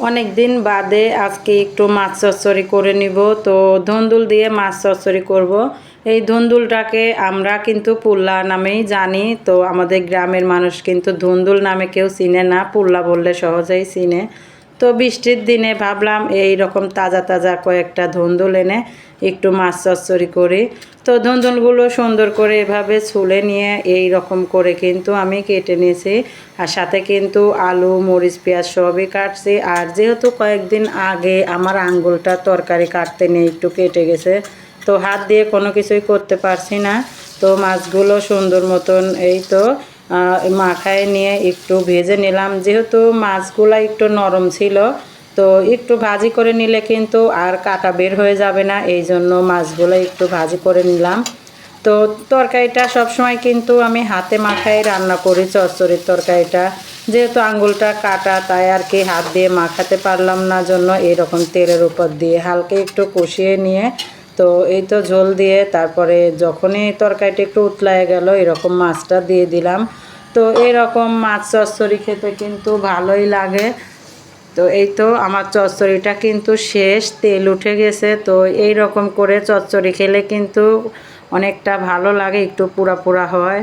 অনেক দিন বাদে আজকে একটু মাছ চচ্চড়ি করে নিব। তো ধুন্দুল দিয়ে মাছ চচ্চড়ি করব। এই ধুন্দুলটাকে আমরা কিন্তু পুল্লা নামেই জানি। তো আমাদের গ্রামের মানুষ কিন্তু ধুন্দুল নামে কেউ চিনে না, পুল্লা বললে সহজেই চিনে। তো বৃষ্টির দিনে ভাবলাম এই রকম তাজা তাজা কয়েকটা ধুন্দুল এনে একটু মাছ চচ্চড়ি করি। তো ধুন্দুলগুলো সুন্দর করে এভাবে ছুলে নিয়ে এই রকম করে কিন্তু আমি কেটে নিয়েছি। আর সাথে কিন্তু আলু, মরিচ, পেঁয়াজ সবই কাটছি। আর যেহেতু কয়েকদিন আগে আমার আঙ্গুলটা তরকারি কাটতে নিয়ে একটু কেটে গেছে, তো হাত দিয়ে কোনো কিছুই করতে পারছি না। তো মাছগুলো সুন্দর মতন এই তো মাখায় নিয়ে একটু ভেজে নিলাম। যেহেতু মাছগুলো একটু নরম ছিল, তো একটু ভাজি করে নিলে কিন্তু আর কাটা বের হয়ে যাবে না, এই জন্য মাছগুলো একটু ভাজি করে নিলাম। তো তরকারিটা সবসময় কিন্তু আমি হাতে মাখাই রান্না করি, চচ্চড়ির তরকারিটা। যেহেতু আঙ্গুলটা কাটা, তাই আর কি হাত দিয়ে মাখাতে পারলাম না, জন্য এরকম তেলের উপর দিয়ে হালকা একটু কষিয়ে নিয়ে তো এই তো ঝোল দিয়ে তারপরে যখনই তরকারিটা একটু উতলায় গেল এরকম মাছটা দিয়ে দিলাম। তো এরকম মাছ চচ্চড়ি খেতে কিন্তু ভালোই লাগে। তো এই তো আমার চচ্চড়িটা কিন্তু শেষ, তেল উঠে গেছে। তো এই রকম করে চচ্চড়ি খেলে কিন্তু অনেকটা ভালো লাগে, একটু পুরা পুরা হয়।